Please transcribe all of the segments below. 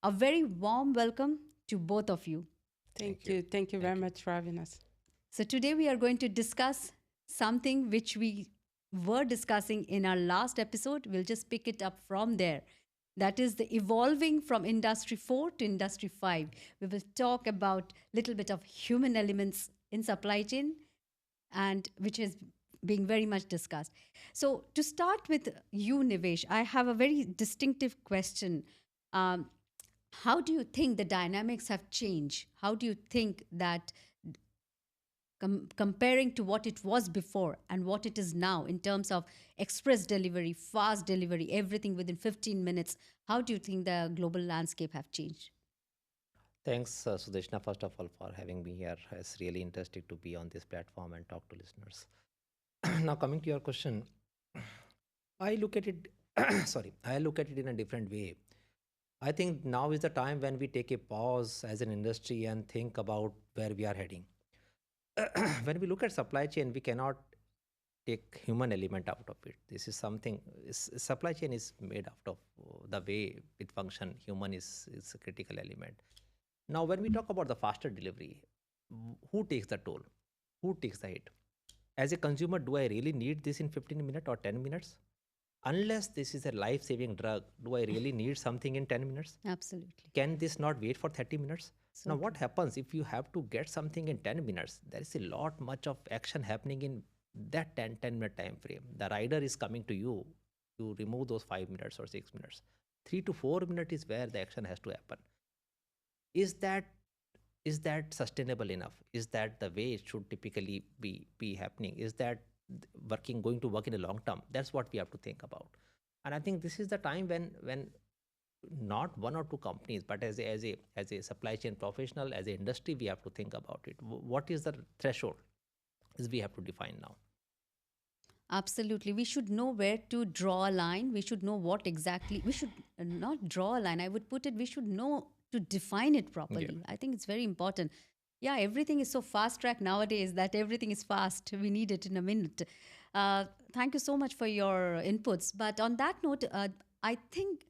A very warm welcome to both of you. Thank you. Thank you very much for having us. So, today we are going to discuss something which we were discussing in our last episode. We'll just pick it up from there. That is the evolving from Industry 4 to Industry 5. We will talk about a little bit of human elements in supply chain, and which is being very much discussed. So, to start with you, Nivesh, I have a very distinctive question. Um, how do you think the dynamics have changed? How do you think that comparing to what it was before and what it is now in terms of express delivery, fast delivery, everything within 15 minutes, how do you think the global landscape have changed? Thanks, Sudeshna, first of all, for having me here. It's really interesting to be on this platform and talk to listeners. Now, coming to your question, I look at it, sorry, I look at it in a different way. I think now is the time when we take a pause as an industry and think about where we are heading. When we look at supply chain, we cannot take human element out of it. This is something, supply chain is made out of the way it function. Human is a critical element. Now, when we talk about the faster delivery, who takes the toll? Who takes the hit? As a consumer, do I really need this in 15 minutes or 10 minutes? Unless this is a life saving drug, do I really need something in 10 minutes? Absolutely. Can this not wait for 30 minutes? So Now, what happens if you have to get something in 10 minutes? There is a lot much of action happening in that 10 minute time frame. The rider is coming to you to remove those 5 minutes or 6 minutes. 3 to 4 minutes is where the action has to happen. Is that sustainable enough? Is that the way it should typically be happening? Is that going to work in the long term? That's what we have to think about. And I think this is the time when not one or two companies, but as a supply chain professional, as an industry, we have to think about it. What is the threshold is we have to define now. absolutely. We should know where to draw a line. We should know what exactly, we should not draw a line. I would put it, we should know to define it properly. Yeah. I think it's very important. Yeah, everything is so fast track nowadays that everything is fast. We need it in a minute. Thank you so much for your inputs. But on that note, I think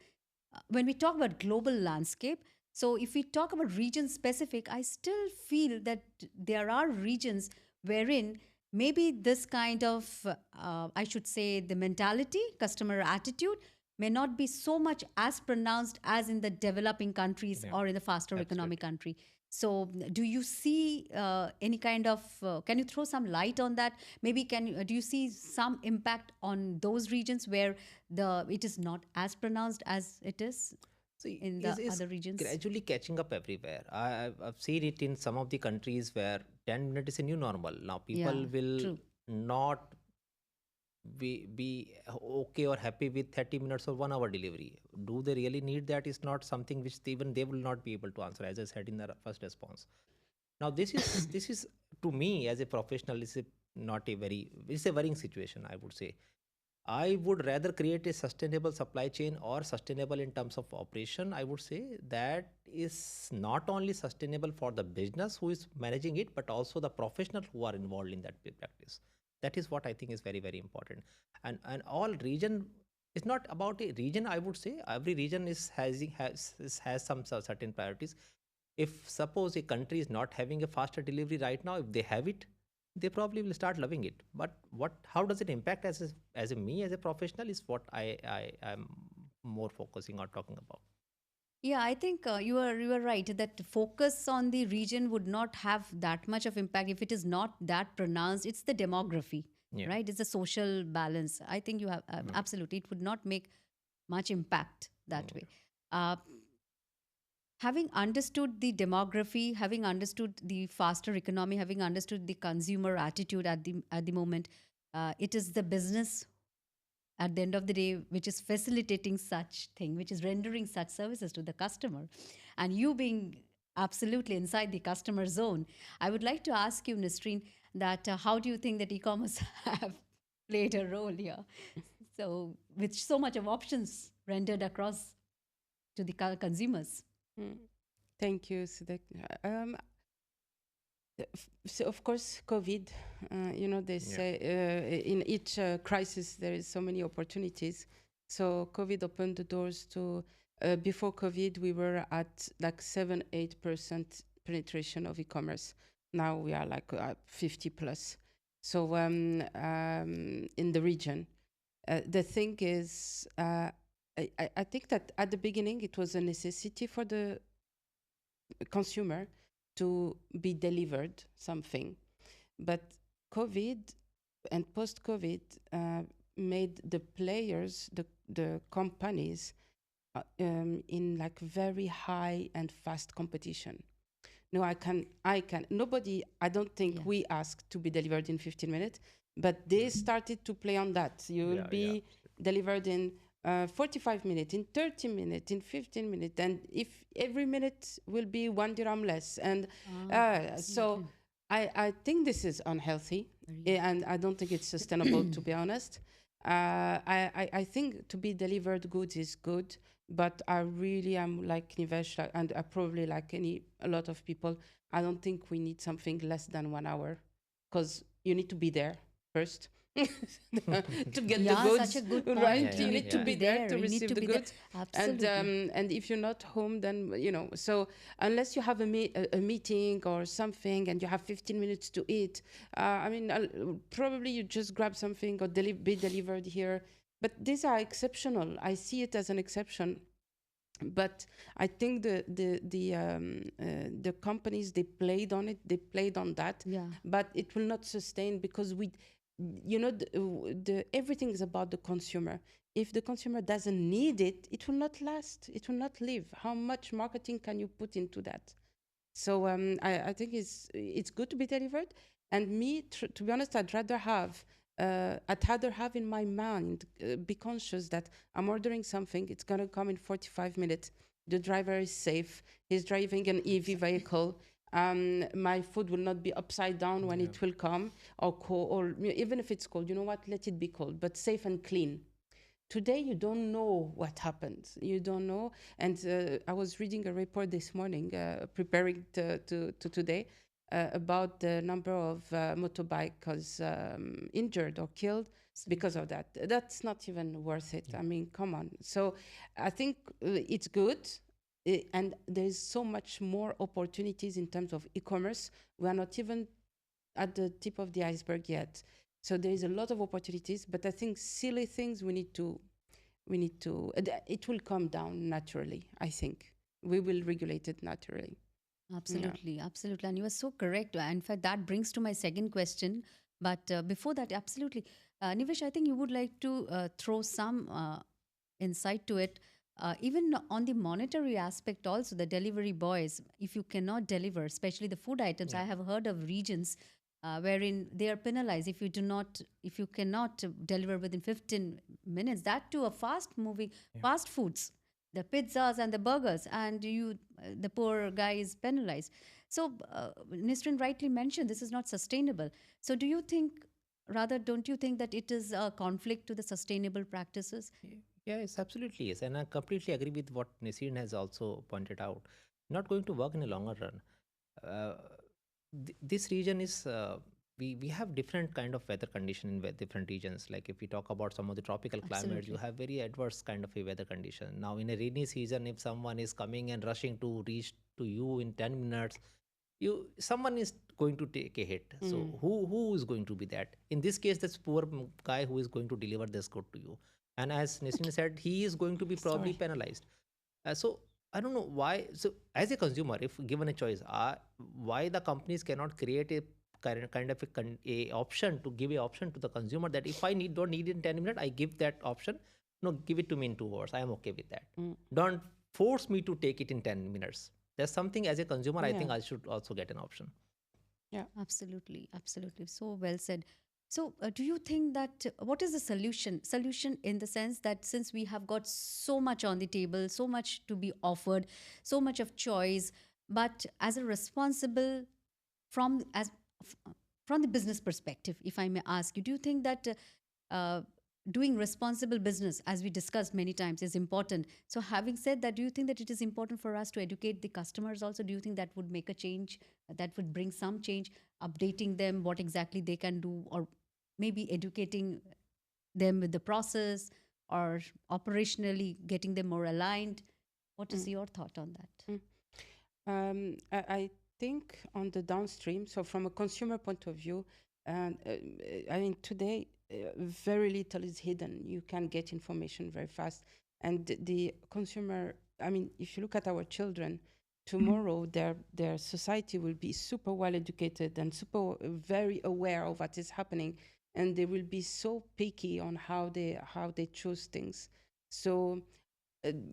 when we talk about global landscape, so if we talk about region specific, I still feel that there are regions wherein maybe this kind of, I should say, the mentality, customer attitude may not be so much as pronounced as in the developing countries Yeah, or in the faster economic absolutely. country. So, do you see any kind of? Can you throw some light on that? Maybe do you see some impact on those regions where the it is not as pronounced as it is See, in the is other regions? gradually catching up everywhere. I've seen it in some of the countries where 10 minutes is a new normal. Now people Yeah, will true. not be okay or happy with 30 minutes or 1 hour delivery. Do they really need that? Is not something which even they will not be able to answer, as I said in the first response. Now this is to me as a professional, is a not a very, it's a worrying situation, I would say. I would rather create a sustainable supply chain or sustainable in terms of operation. I would say that is not only sustainable for the business who is managing it, but also the professional who are involved in that practice. That is what I think is very, very important. And all region is not about a region. I would say every region has some certain priorities. If suppose a country is not having a faster delivery right now, if they have it, they probably will start loving it. But how does it impact as a me as a professional is what I am more focusing or talking about. Yeah, I think you are right that focus on the region would not have that much of impact if it is not that pronounced. It's the demography, Yeah. right? It's the social balance. I think you have Mm, absolutely. It would not make much impact that way. mm, Uh, Having understood the demography, having understood the faster economy, having understood the consumer attitude at the moment, it is the business at the end of the day which is facilitating such thing, which is rendering such services to the customer, and you being absolutely inside the customer zone. I would like to ask you, Nisreen, that how do you think that e-commerce have played a role here? So with so much of options rendered across to the consumers. Mm. Thank you, Sudek. So of course, COVID. They yeah. say in each crisis there is so many opportunities. So COVID opened the doors to Before COVID, we were at like 7-8% penetration of e-commerce. Now we are like 50 plus. So in the region, the thing is, I think that at the beginning it was a necessity for the consumer to be delivered something, but COVID and post-COVID made the players, the companies, in like very high and fast competition. No, I can. Nobody, I don't think Yeah. we asked to be delivered in 15 minutes, but they started to play on that. You will Yeah, yeah. be delivered in 45 minutes, in 30 minutes, in 15 minutes. And if every minute will be 1 dirham less. And so Absolutely. I think this is unhealthy. Very. And I don't think it's sustainable, to be honest. I think to be delivered goods is good, but I really am like Nivesh, and I probably like a lot of people. I don't think we need something less than 1 hour, because you need to be there first to get the Yeah, such a goods, good right? point. Yeah, You You yeah, need need to to yeah. be be there there. to You need receive to the be there. goods, Absolutely. and if you're not home, then So unless you have a meeting or something, and you have 15 minutes to eat, I mean, probably you just grab something or be delivered here. But these are exceptional. I see it as an exception. But I think the companies, they played on it, they played on that, Yeah. but it will not sustain, because the everything is about the consumer. If the consumer doesn't need it, it will not last, it will not live. How much marketing can you put into that? So I think it's good to be delivered. And me, to be honest, I'd rather have in my mind, be conscious that I'm ordering something. It's gonna come in 45 minutes. The driver is safe. He's driving an EV vehicle. My food will not be upside down when Yeah. it will come, or cold, or even if it's cold. You know what? Let it be cold, but safe and clean. Today you don't know what happens, you don't know. And I was reading a report this morning, preparing to today, about the number of motorbikers injured or killed because Absolutely. of that. That's not even worth it. I mean, come on. So I think it's good. And there's so much more opportunities in terms of e-commerce. We are not even at the tip of the iceberg yet. So there is a lot of opportunities, but I think silly things it will come down naturally. I think we will regulate it naturally. Yeah. Absolutely, absolutely. And you are so correct. In fact, that brings to my second question. But before that, absolutely. Nivesh, I think you would like to throw some insight to it. Even on the monetary aspect, also, the delivery boys, if you cannot deliver, especially the food items, Yeah. I have heard of regions wherein they are penalized if you do not, if you cannot deliver within 15 minutes. That too, a fast moving, Yeah. fast foods, the pizzas and the burgers, and the poor guy is penalized. So, Nisrin rightly mentioned this is not sustainable. So, do you think, rather, don't you think that it is a conflict to the sustainable practices? Yeah, it's absolutely yes. And I completely agree with what Nasreen has also pointed out. Not going to work in a longer run. Uh, this region is we have different kind of weather condition in different regions. Like if we talk about some of the tropical climates, you Absolutely. have very adverse kind of a weather condition. Now in a rainy season, if someone is coming and rushing to reach to you in 10 minutes, you someone is going to take a hit. So Mm. who is going to be that? In this case, that's poor guy who is going to deliver this good to you. And as Nisrin said, he is going to be probably Sorry. penalized. So I don't know why. So as a consumer, if given a choice, why the companies cannot create a kind of a option to give a option to the consumer that if I don't need it in 10 minutes, I give that option. No, give it to me in 2 hours. I am okay with that. Mm. Don't force me to take it in 10 minutes. There's something as a consumer. I Yeah. think I should also get an option. Yeah. Absolutely, absolutely. So well said. So, do you think that what is the solution? Solution in the sense that since we have got so much on the table, so much to be offered, so much of choice, but as a responsible from as f- from the business perspective, if I may ask you, do you think that doing responsible business, as we discussed many times, is important? So, having said that, do you think that it is important for us to educate the customers also? Do you think that would make a change, that would bring some change, updating them what exactly they can do, or maybe educating them with the process, or operationally getting them more aligned? What is Mm. your thought on that? Mm. I think on the downstream, so from a consumer point of view, and I mean today very little is hidden. You can get information very fast, and the consumer. I mean, if you look at our children, tomorrow their society will be super well educated and super very aware of what is happening, and they will be so picky on how they choose things. So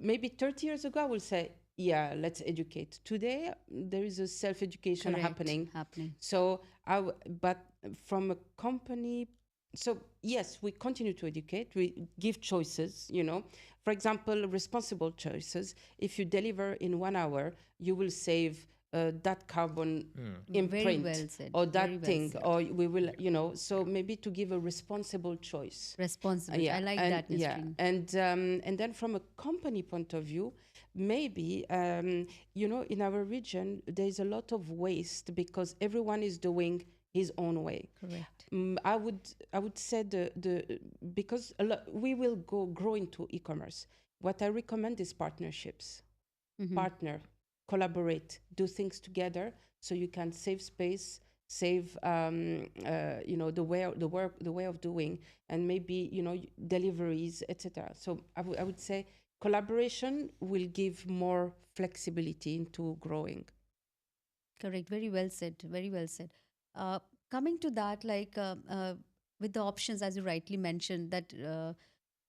maybe 30 years ago, I will say, yeah, let's educate. Today, there is a self-education Correct, happening. happening. So, but from a company, so yes, we continue to educate. We give choices, For example, responsible choices. If you deliver in 1 hour, you will save that carbon Very imprint well said. or Very that well thing, said. or we will, so maybe to give a responsible choice. Responsibility. I Yeah, like and that, Nisreen. and then from a company point of view, maybe in our region there is a lot of waste because everyone is doing his own way. Correct. I would say the because we will grow into e-commerce. What I recommend is partnerships. Mm-hmm. Partner, collaborate, do things together, so you can save space, save the way of doing, and maybe deliveries, etc. So I would say collaboration will give more flexibility into growing. Correct. Very well said. Very well said. Uh, Coming to that, with the options, as you rightly mentioned, that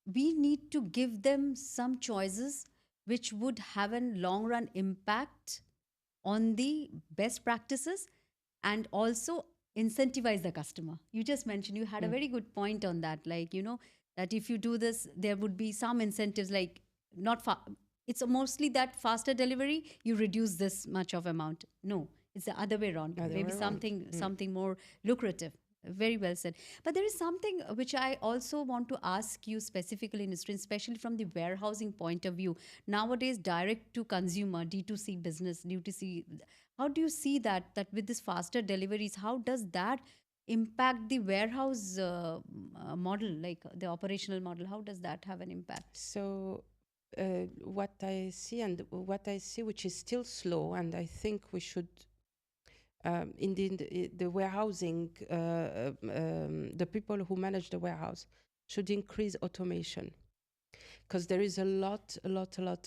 we need to give them some choices which would have a long run impact on the best practices and also incentivize the customer. You just mentioned, you had a Mm. very good point on that, that if you do this, there would be some incentives, like not it's mostly that faster delivery, you reduce this much of amount. No, it's the other way around, Other maybe way around. Mm. something more lucrative. Very well said. But there is something which I also want to ask you specifically, Nisrin, especially from the warehousing point of view. Nowadays, direct to consumer, D2C business, D2C, how do you see that with this faster deliveries, how does that impact the warehouse model, like the operational model? How does that have an impact? So what I see, which is still slow, and I think we should indeed, the warehousing, the people who manage the warehouse should increase automation, because there is a lot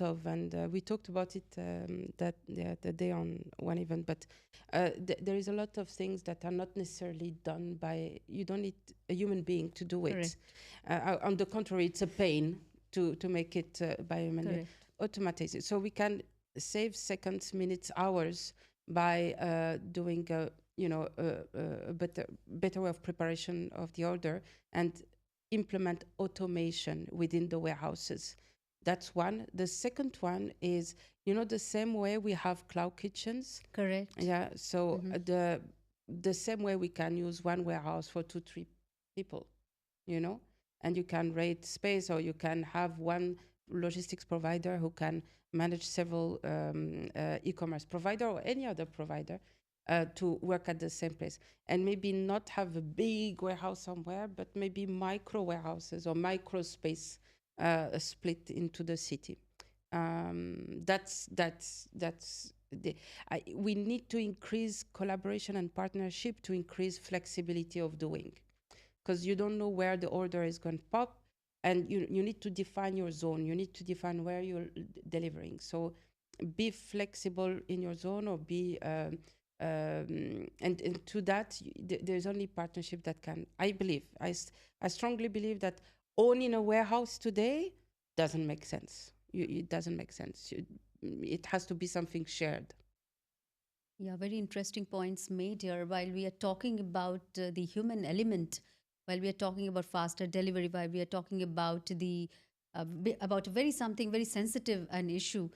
of, and we talked about it the day on one event, but there is a lot of things that are not necessarily done by, you don't need a human being to do it. Correct. On the contrary, it's a pain to make it by human being. Correct. Automate it. So we can save seconds, minutes, hours by doing a better way of preparation of the order, and implement automation within the warehouses. That's one. The second one is, the same way we have cloud kitchens. Correct. Yeah. So Mm-hmm. the same way we can use one warehouse for 2, 3 people, you know, and you can rate space, or you can have one logistics provider who can manage several e-commerce provider or any other provider to work at the same place, and maybe not have a big warehouse somewhere, but maybe micro warehouses or micro space split into the city. That's we need to increase collaboration and partnership to increase flexibility of doing, because you don't know where the order is going to pop, and you need to define your zone, you need to define where you're delivering. So be flexible in your zone, or be and to that there's only partnership that can, I believe, I strongly believe that owning a warehouse today doesn't make sense. It doesn't make sense. It has to be something shared. Yeah, very interesting points made here. While we are talking about the human element, while we are talking about faster delivery, while we are talking about about very something very sensitive an issue,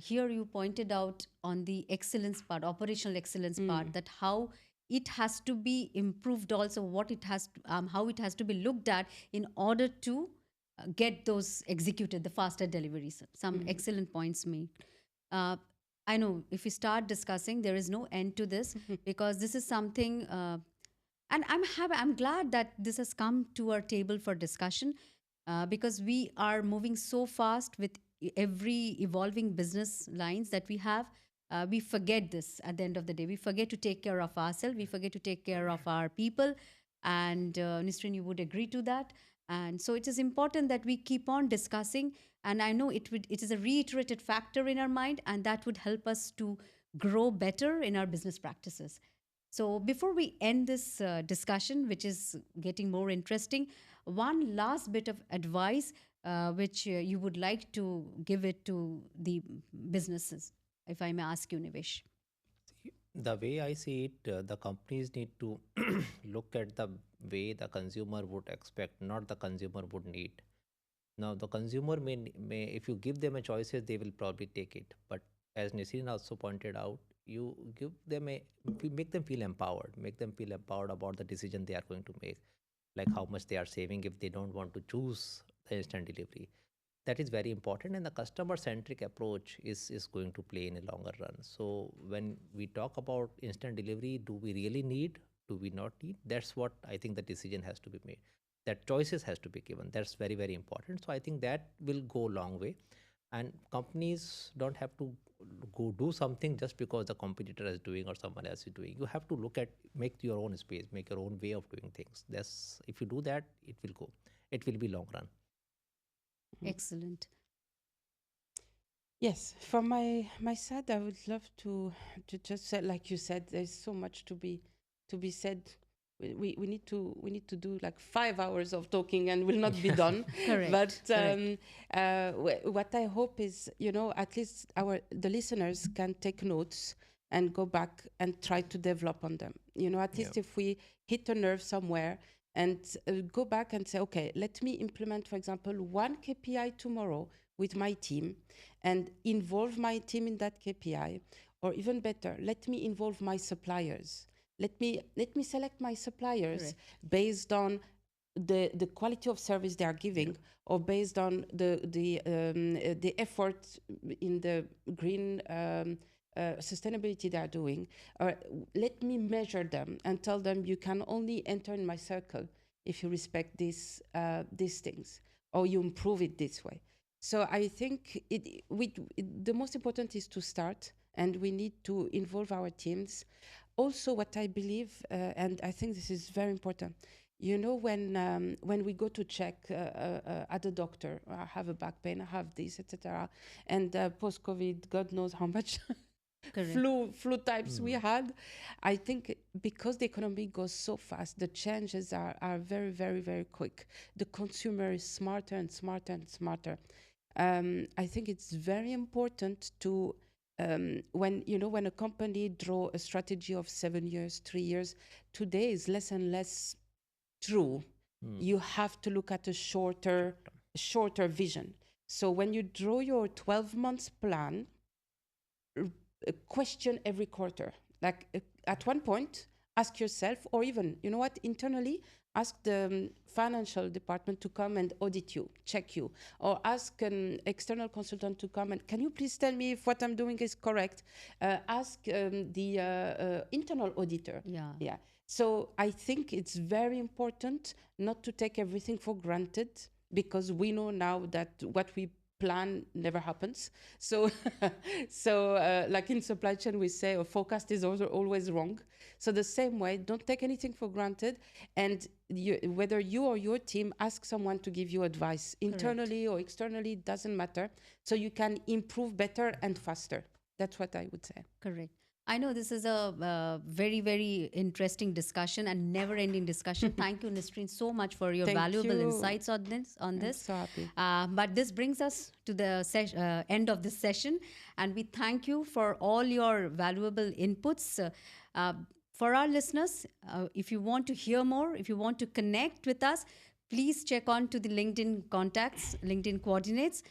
here you pointed out on the excellence part, operational excellence part, Mm. that how it has to be improved. Also, what it has, how it has to be looked at in order to get those executed, the faster deliveries. Some Mm. excellent points made. Uh, I know if we start discussing, there is no end to this, because this is something, and I'm happy, I'm glad that this has come to our table for discussion, because we are moving so fast with every evolving business lines that we have, we forget this at the end of the day. We forget to take care of ourselves, we forget to take care of our people. And Nisrin, you would agree to that. And so it is important that we keep on discussing. And I know it is a reiterated factor in our mind, and that would help us to grow better in our business practices. So, before we end this discussion, which is getting more interesting, one last bit of advice which you would like to give it to the businesses, if I may ask you, Nivesh. The way I see it, the companies need to look at the way the consumer would expect, not the consumer would need. Now, the consumer may if you give them a choices, they will probably take it. But as Nisrin also pointed out, you give them make them feel empowered, make them feel empowered about the decision they are going to make, like how much they are saving if they don't want to choose the instant delivery. That is very important, and the customer centric approach is going to play in a longer run. So when we talk about instant delivery, do we really need, do we not need, that's what I think the decision has to be made, that choices has to be given. That's very, very important. So I think that will go a long way, and companies don't have to go do something just because the competitor is doing or someone else is doing. You have to look at, make your own space, make your own way of doing things. That's, if you do that, it will go, it will be long run. Mhm. Excellent. Yes, from my side, I would love to just say, like you said, there's so much to be said. We need to do like 5 hours of talking and will not be done. But Correct. Correct. what I hope is, at least the listeners can take notes and go back and try to develop on them. At Yeah. least if we hit a nerve somewhere and go back and say, okay, let me implement, for example, one KPI tomorrow with my team and involve my team in that KPI, or even better, let me involve my suppliers. Let me select my suppliers Correct. based on the quality of service they are Yeah. giving, or based on the effort in the green sustainability they are doing. Or let me measure them and tell them, you can only enter in my circle if you respect these things, or you improve it this way. So I think the most important is to start, and we need to involve our teams. Also, what I believe, and I think this is very important, when we go to check at the doctor, I have a back pain, I have this, etc., and post-COVID, God knows how much Correct. flu types we Hmm. had. I think because the economy goes so fast, the changes are very, very, very quick. The consumer is smarter and smarter and smarter. I think it's very important to, when a company draw a strategy of 7 years, 3 years, today is less and less true. Hmm. You have to look at a Short shorter term. shorter vision. So when you draw your 12 months plan, question every quarter. Like at one point, ask yourself, or even, internally, ask the financial department to come and audit you, check you, or ask an external consultant to come and, can you please tell me if what I'm doing is correct? Ask the internal auditor. Yeah. Yeah. So I think it's very important not to take everything for granted, because we know now that what we plan never happens. So, like in supply chain, we say a forecast is also always wrong. So the same way, don't take anything for granted, and whether you or your team, ask someone to give you advice, Correct. internally or externally, doesn't matter. So you can improve better and faster. That's what I would say. Correct. I know this is a very, very interesting discussion and never-ending discussion. Thank you, Nisreen, so much for your Thank valuable you. insights on this. On I'm this, so happy. but this brings us to the end of this session, and we thank you for all your valuable inputs. Uh, for our listeners, if you want to hear more, if you want to connect with us, please check on to the LinkedIn contacts, LinkedIn coordinates.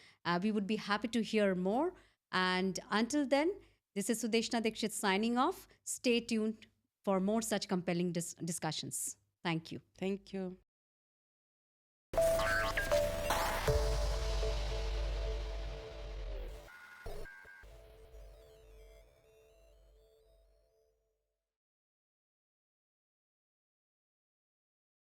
We would be happy to hear more. And until then, this is Sudeshna Dikshit signing off. Stay tuned for more such compelling discussions. Thank you. Thank you.